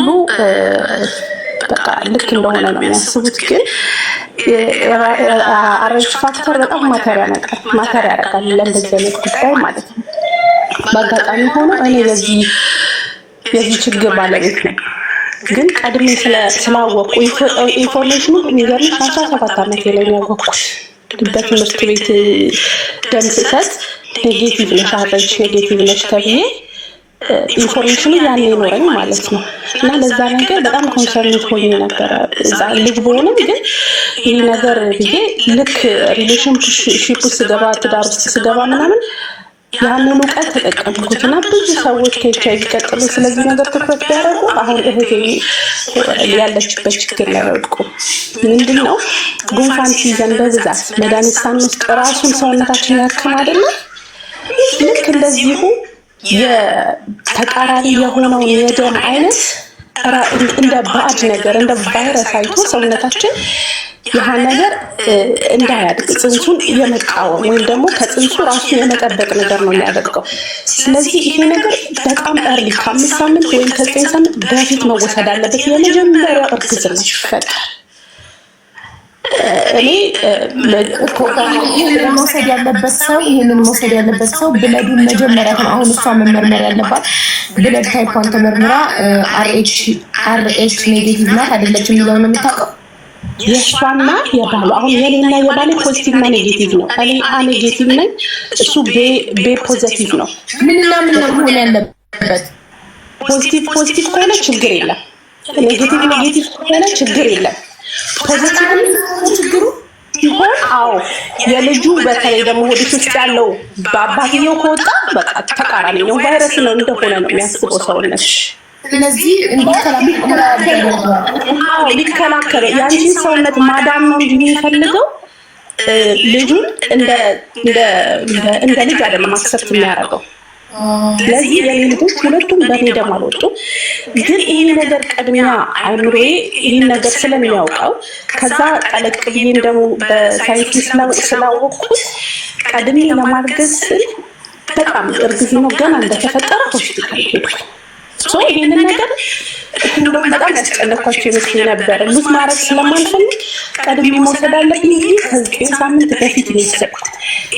ሁሉ በቃ ልክ እንደሆነ ነው የሚያስቡት። ግን አረጅ ፋክተር በጣም ማተር ያደርጋል ለእንደዚህ አይነት ጉዳይ ማለት ነው። በአጋጣሚ ሆኖ እኔ የዚህ ችግር ባለቤት ነኝ። ግን ቀድሜ ስላወቅኩ ኢንፎርሜሽኑ የሚገርምሽ 17 ዓመት ላይ ነው ያወቅኩት። በትምህርት ቤት ደም ስሰጥ ኔጌቲቭ ነሽ አረጅ ኔጌቲቭ ነሽ ተብዬ ኢንፎርሜሽኑ ያኔ ኖረኝ ማለት ነው። እና ለዛ ነገር በጣም ኮንሰርንት ሆኜ ነበረ እዛ ልጅ በሆነም ግን ይህ ነገር ብዬ ልክ ሪሌሽንሺፕ ስገባ ትዳር ውስጥ ስገባ ምናምን ያንን እውቀት ተጠቀምኩትና ብዙ ሰዎች ከኤችአይቪ ቀጥሎ ስለዚህ ነገር ትኩረት ቢያደርጉ አሁን እህቴ ያለችበት ችግር ላይ ወድቁ። ምንድን ነው ጉንፋን ሲይዘን በብዛት መድኃኒት ሳንወስድ ራሱን ሰውነታችን ያክም አይደለ? ልክ እንደዚሁ የተቃራኒ የሆነውን የደም አይነት እንደ ባዕድ ነገር እንደ ቫይረስ አይቶ ሰውነታችን ይህ ነገር እንዳያድግ ጽንሱን የመቃወም ወይም ደግሞ ከጽንሱ ራሱን የመጠበቅ ነገር ነው የሚያደርገው። ስለዚህ ይሄ ነገር በጣም እርሊ ከ5 ሳምንት ወይም ከ9 ሳምንት በፊት መወሰድ አለበት። የመጀመሪያው እርግዝና ሲፈጠር እኔ ይህንን መውሰድ ያለበት ሰው ብለዱን መጀመሪያ አሁን እሷ መመርመር ያለባት ብለድ ታይፓን ተመርምራ አርኤች ኔጌቲቭ ናት አይደለችም የሚለው ነው የምታውቀው። የእሷና የባሉ አሁን የኔና የባሌ ፖዚቲቭ እና ኔጌቲቭ ነው። እኔ አ ኔጌቲቭ ነኝ፣ እሱ ቤ ፖዚቲቭ ነው። ምንና ምን ነው መሆን ያለበት? ፖዚቲቭ ከሆነ ችግር የለም፣ ኔጌቲቭ ከሆነ ችግር የለም። ፖዚቲቭ ችግሩ ሲሆን የልጁ በተለይ ደግሞ ሆዲት ውስጥ ያለው በአባትየው ከወጣ በቃ ተቃራኒ ነው፣ ቫይረስ ነው እንደሆነ ነው የሚያስበው ሰውነት። ስለዚህ ሊከላከል ያንቺ ሰውነት ማዳን ነው እንጂ የሚፈልገው ልጁን እንደ ልጅ አይደለም አክሰፕት የሚያደርገው። ስለዚህ የኔ ልጆች ሁለቱም በኔ ደም አልወጡም። ግን ይህ ነገር ቀድሚያ አእምሮዬ ይህን ነገር ስለሚያውቀው ከዛ ጠለቅ ብዬም ደግሞ በሳይንስ ስላወቅኩት ቀድሜ ለማርገዝ ስል በጣም እርግዝናው ገና እንደተፈጠረ ሆስፒታል ሄድኩ። ይህንን ነገር እንደውም በጣም ያስጨነኳቸው ይመስል ነበር። ሉዝ ማድረግ ስለማልፈልግ ቀድሜ መውሰድ አለብኝ ብዬ ከ9 ሳምንት በፊት ነው የወሰድኩት።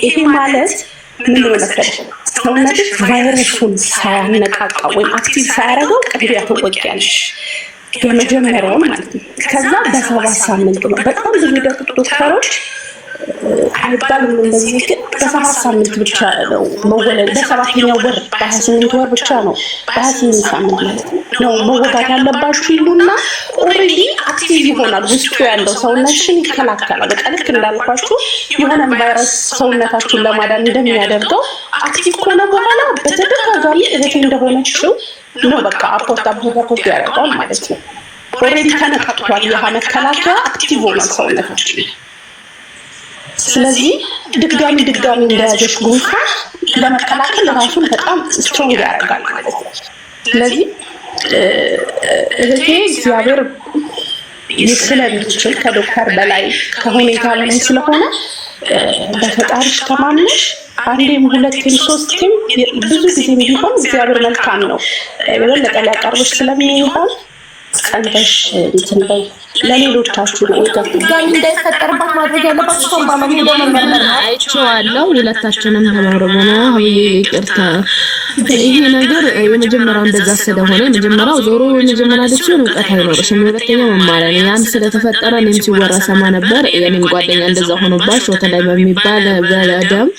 ይሄ ማለት ምንድን ነው መሰለሽ ሰውነትሽ ቫይረሱን ሳያነቃቃ ወይም አክቲቭ ሳያደርገው ቅድሚያ ትወጊያለሽ፣ የመጀመሪያውን ማለት ነው። ከዛ በ7 ሳምንት ነው። በጣም ብዙ ዶክተሮች አይባልም እንደዚህ፣ ግን በ7 ሳምንት ብቻ ነው መወለድ። በ7ኛው ወር በ28 ወር ብቻ ነው በ28 ሳምንት ማለት ነው መወጋት ያለባችሁ ይሉና ኦልሬዲ አክቲቭ ይሆናል። ውስጡ ያለው ሰውነትሽን ይከላከላል። በቃ ልክ እንዳልኳችሁ የሆነ ቫይረስ ሰውነታችሁን ለማዳን እንደሚያደርገው አክቲቭ ከሆነ በኋላ በተደጋጋሚ እህቴ እንደሆነችው ነው በቃ አፖርት ያደርጋል ማለት ነው። ኦልሬዲ ተነቃቅቷል። ይህ መከላከያ አክቲቭ ሆኗል ሰውነታችን። ስለዚህ ድጋሚ እንደያዘሽ ጉንፋን ለመከላከል ራሱን በጣም ስትሮንግ ያደርጋል ማለት ነው። ስለዚህ እህቴ እግዚአብሔር ስለሚችል ከዶክተር በላይ ከሁኔታ በላይ ስለሆነ በፈጣሪሽ ተማምነሽ አንዴም ሁለቴም ሶስቴም ብዙ ጊዜም ቢሆን እግዚአብሔር መልካም ነው የበለጠ ሊያቀርብሽ ስለሚሆን ጸንተሽ እንትን በይ። ለሌሎቻችሁ ነው ጋር እንዳይፈጠርባት ማድረግ ያለባችሁ ሶምባ ነው አይቼዋለሁ። ሁለታችንም ተመርመና ይቅርታ ይሄ ነገር የመጀመሪያው እንደዛ ስለሆነ የመጀመሪያው ዞሮ የመጀመሪያ ልጅ እውቀት አይኖርሽም፣ የሁለተኛው መማሪያ ነው። ያን ስለተፈጠረ እኔም ሲወራ ሰማ ነበር። የኔም ጓደኛ እንደዛ ሆኖባሽ ወተላይ በሚባል በደም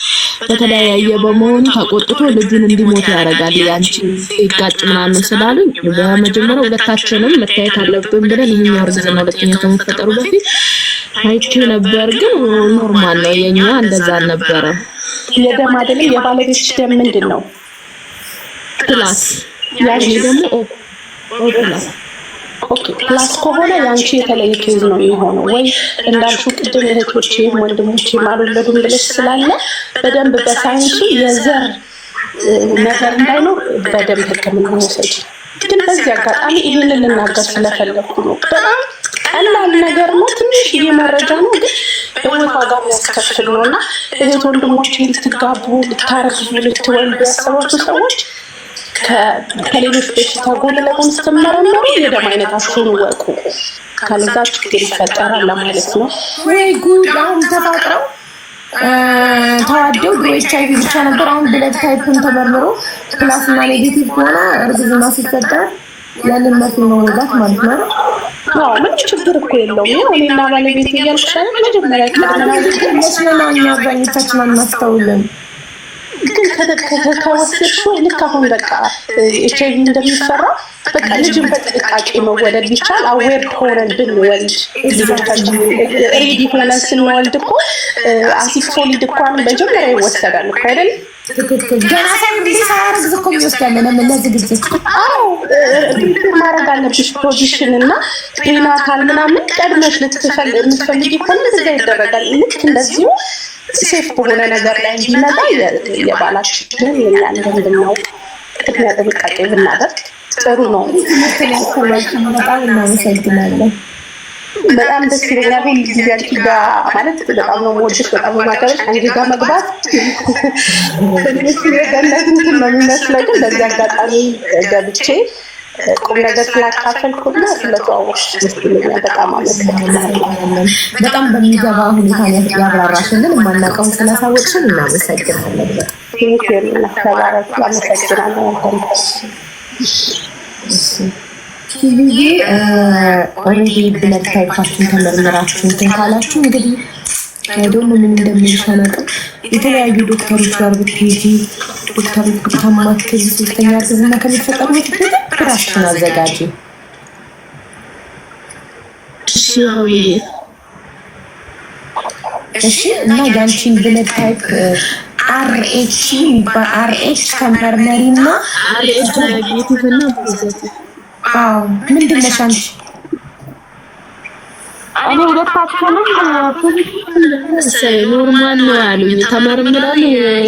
በተለያየ በመሆኑ ተቆጥቶ ልጁን እንዲሞት ያደርጋል ያንቺ ይጋጭ ምናምን ስላሉኝ በመጀመሪያው ሁለታችንም መታየት አለብን ብለን ይሄኛው እርግዝና ሁለተኛ ከመፈጠሩ በፊት አይቼ ነበር። ግን ኖርማል ነው፣ የኛ እንደዛ ነበረ። የደም አይደለም የባለቤትሽ ደም ምንድን ነው? ፕላስ ያኔ ደግሞ ፕላስ ፕላስ ከሆነ ያንቺ የተለየ ኬዝ ነው የሚሆነው። ወይ እንዳልሽው ቅድም እህቶቼም ወንድሞቼም አልወለዱም ብለሽ ስላለ በደንብ በሳይንሱ የዘር ነገር እንዳይኖር በደንብ ሕክምና መውሰድ። ግን በዚህ አጋጣሚ ይህንን ልናገር ስለፈለኩ ነው። በጣም ቀላል ነገር ነው፣ ትንሽ መረጃ ነው፣ ግን በህይወት ዋጋ የሚያስከፍል ነው እና እህት ወንድሞቼ ልትጋቡ፣ ልታረግዙ፣ ልትወልዱ ያሰባችሁ ሰዎች ከሌሎች በሽታ ጎን ለጎን ስትመረመሩ የደም አይነታችሁን ወቁ፣ ካለዛ ችግር ይፈጠራል ለማለት ነው። ወይ ጉድ! አሁን ተፋቅረው ተዋደው HIV ብቻ ነበር። አሁን ብለድ ታይፕን ተመርምሮ ፕላስና ኔጌቲቭ ከሆነ እርግዝና ሲፈጠር ያንን መርፌ መወጋት ማለት ነው። አዎ ምን ችግር እኮ የለውም። ያው እኔና ባለቤቴ እያልኩሽ አይደል መጀመሪያ መስለናኛ አብዛኞቻችን አናስተውልም። ግን ከወሰድሽው ልክ አሁን በቃ HIV እንደሚፈራ በቃ ልጅን በጥንቃቄ መወለድ ቢቻል አዌር ሆነን ብንወልድ ልጆቻችን ሬዲ ሆነን ስንወልድ እኮ አሲድ ፎሊድ እንኳን መጀመሪያ ይወሰዳል እኮ አይደል? ገና ሳያረግዝ እኮ ይወስዳል ለዝግጅት። አዎ ማድረግ አለብሽ ፕሮቪዥን እና ፕሪናታል ምናምን ቀድመሽ የምትፈልጊ ከሆነ እዚጋ ይደረጋል። ልክ እንደዚሁ ሴፍ በሆነ ነገር ላይ እንዲመጣ የባላችንን የኛን እንደምናውቅ ቅድሚያ ጥንቃቄ ብናደርግ ጥሩ ነው። በጣም እናመሰግናለን። በጣም ደስ ይለኛል። ሁሉ ጊዜ አንቺ ጋር ማለት በጣም ነው የምወድሽ፣ በጣም ነው የማከብርሽ። አንቺ ጋር መግባት ትንሽ የገነት እንትን ነው የሚመስለው፣ ግን በዚህ አጋጣሚ ገብቼ ቁም ነገር ስላካፈልኩና ስለተዋወቅሽ ደስ ይለኛል። በጣም አመሰግናለሁ። በጣም በሚገባ ሁኔታ ያብራራሽልን፣ የማናውቀውን ስላሳወቅሽን እናመሰግናለን። ተባረክ። አመሰግናለሁ። ጊዜ ኦልሬዲ ብለድ ታይፓችሁን ተመርምራችሁ እንትን ካላችሁ እንግዲህ ደግሞ ምን እንደሚልሽ አላውቅም። የተለያዩ ዶክተሮች ጋር ብትሄጂ ዶክተሮች ብታማክሪ ሶስተኛ እርግዝና ከሚፈጠሩ በፊት ራስሽን አዘጋጂ። እሺ እና ያንቺን ብለድ ታይፕ RH የሚባል RH ተመርመሪና ምንድን ነሽ አንቺ? እኔ ሁለታችንም ኖርማል ነው ያሉኝ። ተመርምረን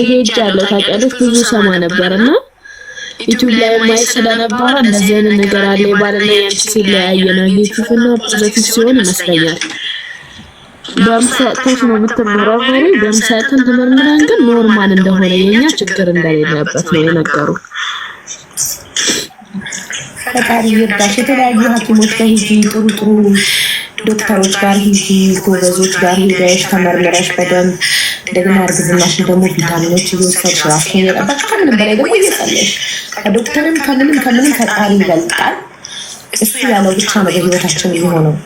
ሄጃለሁ። ታውቂያለሽ ብዙ ሰማ ነበርና ዩቲዩብ ላይ ማየት ስለነበረ እንደዚህ አይነት ነገር አለ። ባልና ያንቺ ሲለያየ ኔጌቲቭ እና ፖዚቲቭ ሲሆን ይመስለኛል በምሳተፍ ነው የምትመረመሪ። በምሳተፍ ተመርምረን ግን ኖርማል እንደሆነ የኛ ችግር እንደሌለበት ነው የነገሩ። ፈጣሪ ይርዳሽ። የተለያዩ ሐኪሞች ጋር ሂጂ፣ ጥሩ ዶክተሮች ጋር ሂጂ፣ ጎበዞች ጋር ሂደሽ ተመርምረሽ በደንብ እንደገና እርግዝናሽን ደግሞ ቪታሚኖች እየወሰድሽ ራስሽን እየጠበቅሽ ከምንም በላይ ደግሞ እየጸለይሽ ከዶክተርም ከምንም ፈጣሪ ይበልጣል። እሱ ያለው ብቻ ነው በህይወታችን የሚሆነው።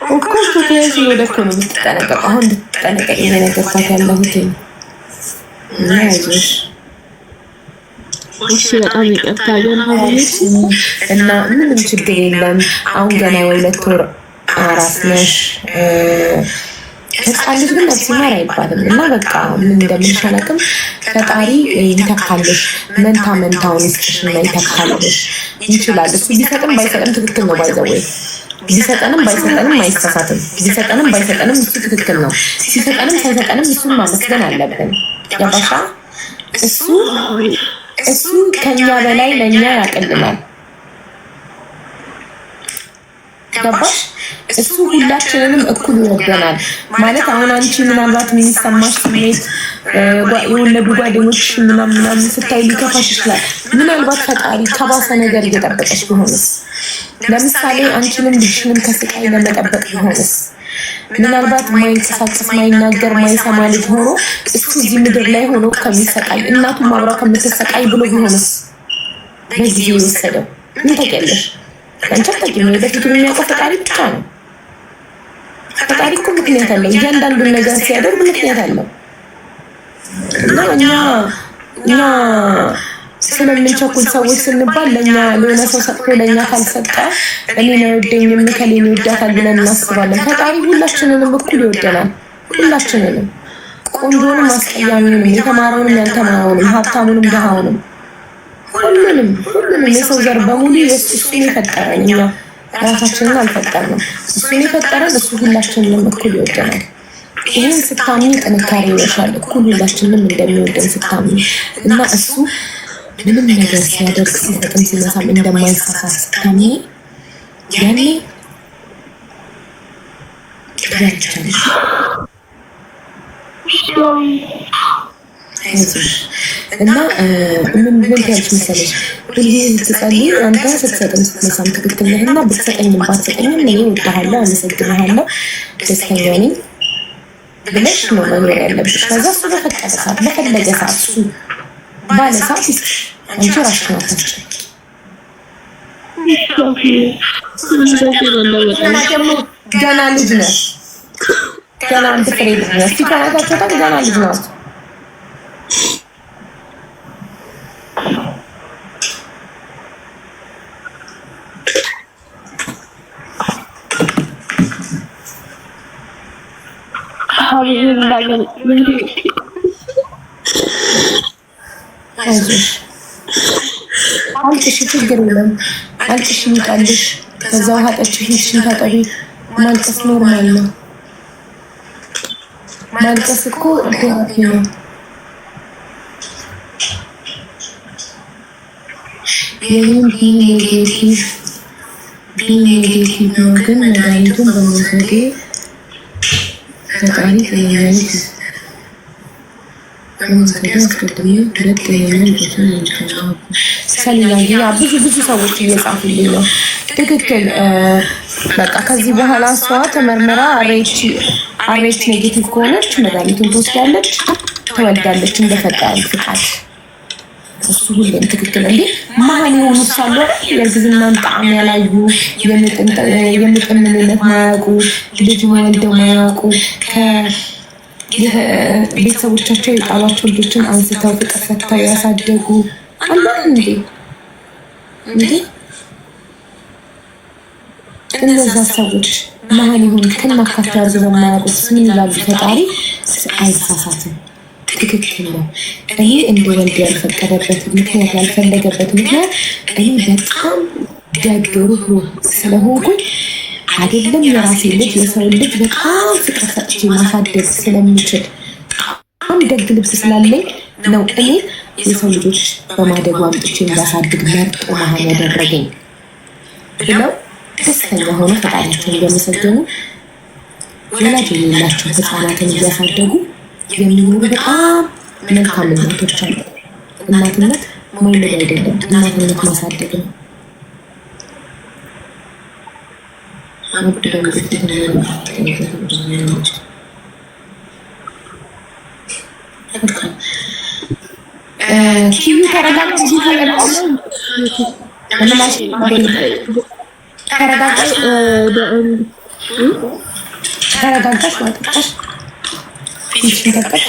ኦፍኮርስ ቶቴስ ወደኮ ነው የምትጠነቀቀው። አሁን እንድትጠነቀቅ የነገርኳት ያለሁት አይዞሽ እሺ በጣም ይቅርታ ግን እና ምንም ችግር የለም። አሁን ገና የሁለት ወር አራስ ነሽ። ህፃን ልጅ ግን ነፍስ ይማር አይባልም እና በቃ ምን እንደምልሽ አላውቅም። ፈጣሪ ይተካልሽ፣ መንታውን ይስጥሽና ይተካልሽ። ይችላል እሱ ቢሰጥም ባይሰጥም ትክክል ነው። ባይዘወይ ቢሰጠንም ባይሰጠንም አይሳሳትም። ቢሰጠንም ባይሰጠንም እሱ ትክክል ነው። ሲሰጠንም ሳይሰጠንም እሱን ማመስገን አለብን። ያባሻ እሱ ከኛ በላይ ለኛ ያቀልናል። ገባሽ? እሱ ሁላችንንም እኩል ይወደናል ማለት አሁን አንቺ ምናልባት የሚሰማሽ ስሜት የወለዱ ጓደኞች ምናምን ስታይ ሊከፋሽ ይችላል። ምናልባት ፈጣሪ ከባሰ ነገር እየጠበቀሽ ቢሆንስ? ለምሳሌ አንቺንም ልጅሽንም ከስቃይ ለመጠበቅ ቢሆንስ? ምናልባት ማይንቀሳቀስ ማይናገር ማይሰማ ልጅ ሆኖ እሱ እዚህ ምድር ላይ ሆኖ ከሚሰቃይ እናቱም አብራ ከምትሰቃይ ብሎ ቢሆንስ? በጊዜ የወሰደው ምን ታውቂያለሽ? አንቺ አታውቂም። ወደፊት የሚያውቀው ፈጣሪ ብቻ ነው። ፈጣሪ እኮ ምክንያት አለው። እያንዳንዱን ነገር ሲያደርግ ምክንያት አለው እና እኛ ስለምንቸኩል ሰዎች ስንባል ለእኛ ለሆነ ሰው ሰጥቶ ለእኛ ካልሰጠ እኔን አይወደኝም ከሌን ይወዳታል ብለን እናስባለን። ፈጣሪ ሁላችንንም እኩል ይወደናል። ሁላችንንም፣ ቆንጆንም አስቀያሚውንም፣ የተማረውንም ያልተማረውንም፣ ሀብታሙንም ድሃውንም፣ ሁሉንም የሰው ዘር በሙሉ እሱን የፈጠረን እኛ ራሳችንን አልፈጠርንም። እሱን የፈጠረን እሱ ሁላችንንም እኩል ይወደናል። ይህን ስታምኚ ጥንካሬ ይወሻል። እኩል ሁላችንንም እንደሚወደን ስታምኚ እና እሱ ምንም ነገር ሲያደርግ ሲሰጥም ሲነሳም እንደማይሳሳት ስታምኚ ያኔ ትበልጫለሽ። እና ምን ያልሽ መሰለሽ ሁሌ ስትጸልይ አንተ ስትሰጥም ስትነሳም ትክክል ነህና ብትሰጠኝም ባትሰጠኝም እኔ እወድሃለሁ፣ አመሰግንሃለሁ፣ ደስተኛ ነኝ ብለሽ ነው መኖር ያለብሽ። ከዛ እሱ በፈቀደ ሰዓት በፈለገ ሰዓት እሱ ባለ ሰዓት አንቺ ራስሽን አታስጨንቂ። ገና ልጅ ነሽ፣ ገና አንድ ፍሬ ልጅ ነሽ። ፊታናታቸው ገና ልጅ ናት። አልቅሽ፣ ችግር የለም አልቅሽ፣ ይውጣልሽ። ከዛ ውሃ ጠጪ፣ ፊትሽን ታጠቢ። ማልቀስ ኖርማል ነው። ማልቀስ እኮ ቴራፒ ነው። የኔም ቢኔጌቲቭ ነው፣ ግን መድኃኒቱን በመውሰዴ ፈጣሪ ጤናዬን አስቀድሜ ሁለት ጤናዬን ልጆችን እንዲከናወኑ ሰሊና ብዙ ሰዎች እየጻፉልኝ ነው። ትክክል። በቃ ከዚህ በኋላ እሷ ተመርምራ አሬች ኔጌቲቭ ከሆነች መድኃኒቱን ትወስዳለች፣ ትወልዳለች እንደፈጣሪ ፍቃድ። እሱ ሁሌም ትክክል። እንዴ መሀል የሆኑ ሳሉ የእርግዝናን ጣዕም ያላዩ የምጥን ምንነት ማያውቁ ልጅ ወልደው ማያውቁ ቤተሰቦቻቸው የጣሏቸው ልጆችን አንስተው ፍቅር ሰጥተው ያሳደጉ አሉ። እንዴ እነዛ ሰዎች መሀል የሆኑ ከናካቴው አርግዘው ማያውቁት ምን ይላሉ? ፈጣሪ አይሳሳትም፣ ትክክል ነው። እኔ እንድወልድ ያልፈቀደበት ምክንያት ያልፈለገበት ምክንያት እኔ በጣም ደግ ሩህሩህ ስለሆንኩኝ አይደለም የራሴ ልጅ የሰው ልጅ በጣም ፍቅር ሰጥቼ ማሳደግ ስለምችል በጣም ደግ ልብ ስላለኝ ነው እኔ የሰው ልጆች በማደጉ አምጥቼ እንዳሳድግ መርጦ መሀል ያደረገኝ ብለው ደስተኛ ሆነ ፈጣሪያቸውን እያመሰገኑ ወላጅ የሌላቸው ህፃናትን እያሳደጉ የሚኖሩ በጣም መልካም እናቶች አሉ። እናትነት መውለድ አይደለም፣ እናትነት ማሳደግ ነው። ተረጋጋሽ ማጠጣሽ ፊትሽን ታጠሽ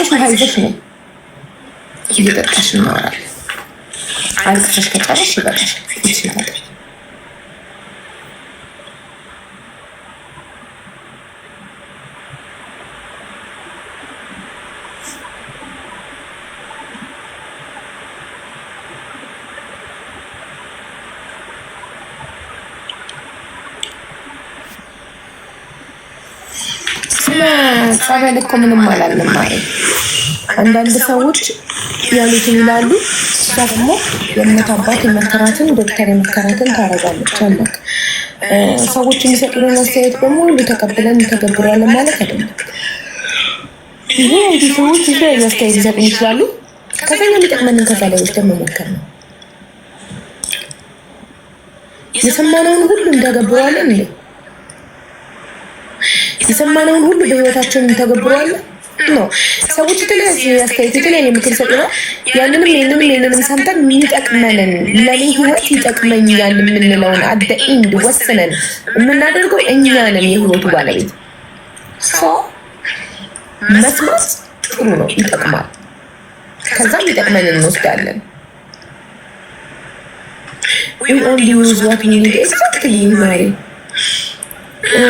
ውሃ ይዘሽ ነው እየጠጣሽ እናወራለን። አልቅሰሽ ከጨረስሽ ይበቃሽ። ፊትሽን ታጠሽ። ጸበል እኮ ምንም አላለም ማለት አንዳንድ ሰዎች ያሉትን ይላሉ። እሷ ደግሞ የእምነት አባት የመከራትን ዶክተር የመከራትን ታረጋለች። አለቅ ሰዎች የሚሰጡልን አስተያየት በሙሉ ተቀብለን እንተገብረዋለን ማለት አይደለም። ይሄ እንዲህ ሰዎች የተለያዩ አስተያየት ሊሰጡን ይችላሉ። ከዛ የሚጠቅመንን ከዛ ላይ ወስደን መሞከር ነው። የሰማነውን ሁሉ እንተገብረዋለን እንዴ? የሰማነውን ሁሉ በህይወታችን እንተገብረዋለን ነው። ሰዎች የተለያዩ አስተያየት የተለያየ ምክር ይሰጡናል። ያንንም ሰምተን የሚጠቅመንን ለኔ ህይወት ይጠቅመኛል የምንለውን አደ ኢንድ ወስነን የምናደርገው እኛ ነን የህይወቱ ባለቤት። መስማት ጥሩ ነው፣ ይጠቅማል። ከዛም ይጠቅመንን እንወስዳለን። we only use what we need exactly ማሪ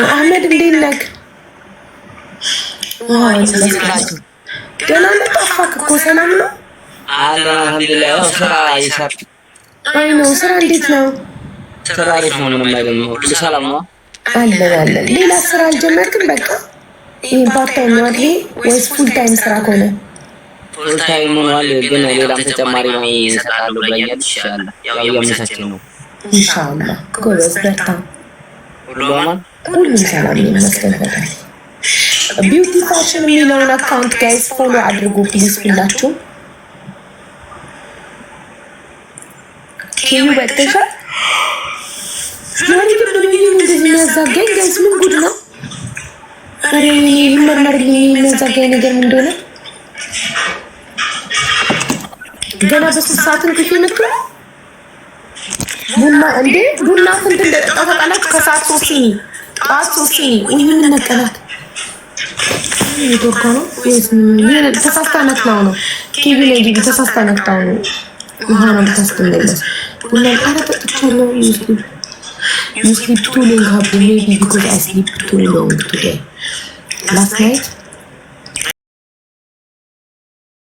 አህመድ እንዴት ነህ? ደህና ነህ? ጠፋክ እኮ። ሰላም ነው? አልሐምዱሊላህ። ስራ ይሰራ። አይ ነው። ስራ እንዴት ነው? ስራ አሪፍ ነው። ምንም አይደለም። ሁሉ ሰላም ነው? አለን። ሌላ ስራ አልጀመርክም? በቃ ይሄ ፓርት ታይም ነው አይደል? ወይስ ፉል ታይም ስራ ከሆነ? ፉል ታይም ሆኗል፣ ግን ሌላም ተጨማሪ ነው ይሰጣሉ ብለኛለች። ኢንሻአላህ ያው የመሳችን ነው። ኢንሻአላህ ጎበዝ፣ በርታ። ሁሉ አማን ሁሉም ሰላም ይመስገን በጣም ቢዩቲ ፋሽን የሚለውን አካውንት ጋይስ ፎሎ አድርጉ ፕሊዝ ሁላችሁ ኪዩ በተሻ ዛሬ ግን በልዩ እንደዚህ የሚያዛገኝ ጋይስ ምን ጉድ ነው? አሬ ይመርመርልኝ የሚያዛገኝ ነገር ምን እንደሆነ ገና በስሳትን ክፉ መጥቶ ቡና እንዴ ቡና ስንት እንደጠጣ ታውቃላችሁ? ከሰዓት 3 ሲኒ ጠዋት 3 ሲኒ ምን ነቀላት ይቶካ ነው ተሳስታነት ነው ኪቪ ላይ ዲቪ ተሳስታነት ነው ውሃና ተስተንደለ ቡና አረጠጥቻለሁ You sleep too long, maybe because I sleep too long today. Last night